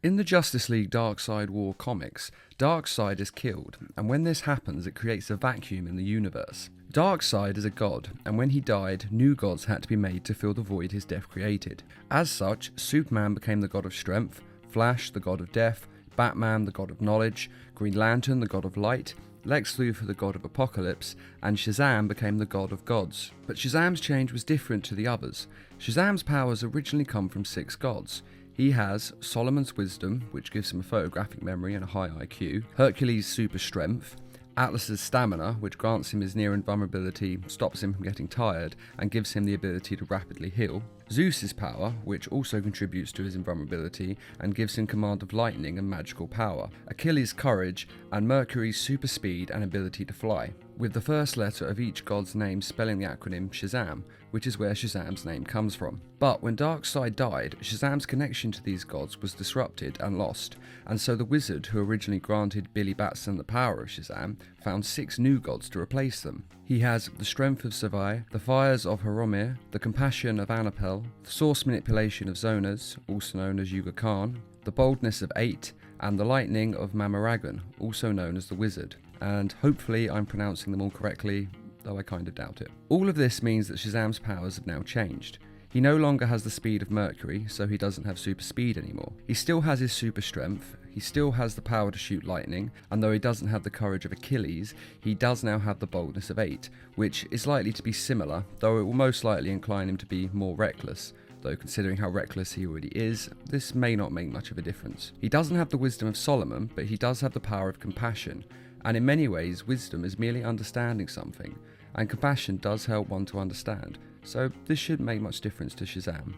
In the Justice League Darkseid War comics, Darkseid is killed, and when this happens it creates a vacuum in the universe. Darkseid is a god, and when he died, new gods had to be made to fill the void his death created. As such, Superman became the god of strength, Flash the god of death, Batman the god of knowledge, Green Lantern the god of light, Lex Luthor the god of apocalypse, and Shazam became the god of gods. But Shazam's change was different to the others. Shazam's powers originally come from 6 gods. He has Solomon's wisdom, which gives him a photographic memory and a high IQ, Hercules' super strength, Atlas's stamina, which grants him his near invulnerability, stops him from getting tired, and gives him the ability to rapidly heal, Zeus's power, which also contributes to his invulnerability and gives him command of lightning and magical power, Achilles' courage, and Mercury's super speed and ability to fly, with the first letter of each god's name spelling the acronym Shazam, which is where Shazam's name comes from. But when Darkseid died, Shazam's connection to these gods was disrupted and lost, and so the wizard who originally granted Billy Batson the power of Shazam found 6 new gods to replace them. He has the strength of Savai, the fires of Horomir, the compassion of Anapel, the source manipulation of Zonas, also known as Yuga Khan, the boldness of 8, and the lightning of Mamaragan, also known as the Wizard. And hopefully I'm pronouncing them all correctly, though I kind of doubt it. All of this means that Shazam's powers have now changed. He no longer has the speed of Mercury, so he doesn't have super speed anymore. He still has his super strength, he still has the power to shoot lightning, and though he doesn't have the courage of Achilles, he does now have the boldness of 8, which is likely to be similar, though it will most likely incline him to be more reckless. Though considering how reckless he already is, this may not make much of a difference. He doesn't have the wisdom of Solomon, but he does have the power of compassion, and in many ways wisdom is merely understanding something, and compassion does help one to understand, so this shouldn't make much difference to Shazam,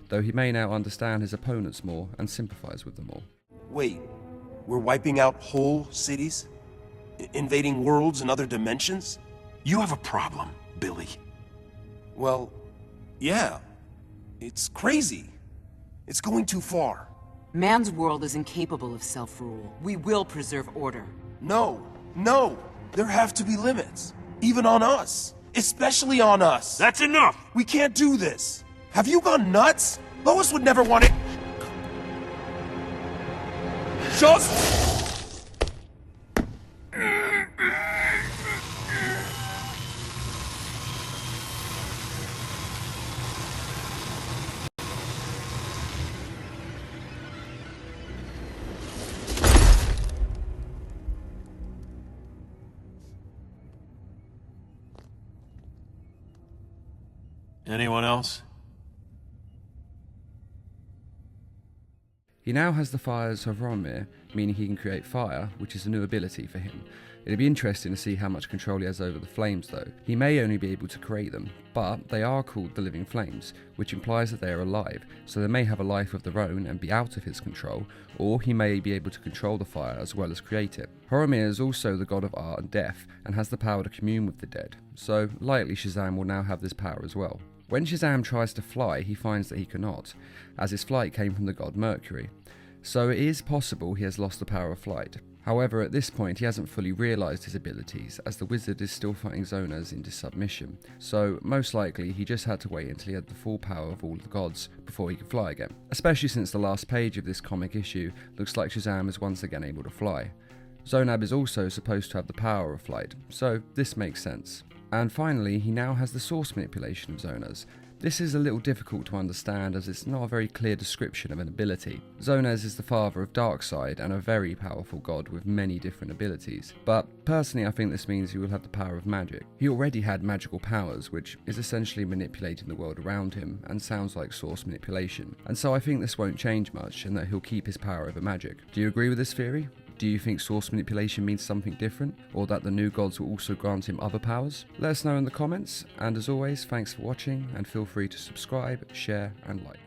though he may now understand his opponents more and sympathise with them more. Wait, we're wiping out whole cities? Invading worlds and other dimensions? You have a problem, Billy. Well, yeah. It's crazy. It's going too far. Man's world is incapable of self-rule. We will preserve order. No. There have to be limits. Even on us. Especially on us. That's enough! We can't do this. Have you gone nuts? Lois would never want it. Just... Anyone else? He now has the fires of Horomir, meaning he can create fire, which is a new ability for him. It'd be interesting to see how much control he has over the flames though. He may only be able to create them, but they are called the living flames, which implies that they are alive, so they may have a life of their own and be out of his control, or he may be able to control the fire as well as create it. Horomir is also the god of art and death, and has the power to commune with the dead, so likely Shazam will now have this power as well. When Shazam tries to fly, he finds that he cannot, as his flight came from the god Mercury, so it is possible he has lost the power of flight. However, at this point he hasn't fully realised his abilities, as the wizard is still fighting Zonas into submission, so most likely he just had to wait until he had the full power of all the gods before he could fly again, especially since the last page of this comic issue looks like Shazam is once again able to fly. Zonab is also supposed to have the power of flight, so this makes sense. And finally, he now has the source manipulation of Zonas. This is a little difficult to understand as it's not a very clear description of an ability. Zonas is the father of Darkseid and a very powerful god with many different abilities, but personally I think this means he will have the power of magic. He already had magical powers, which is essentially manipulating the world around him and sounds like source manipulation, and so I think this won't change much and that he'll keep his power over magic. Do you agree with this theory? Do you think source manipulation means something different, or that the new gods will also grant him other powers? Let us know in the comments, and as always, thanks for watching, and feel free to subscribe, share, and like.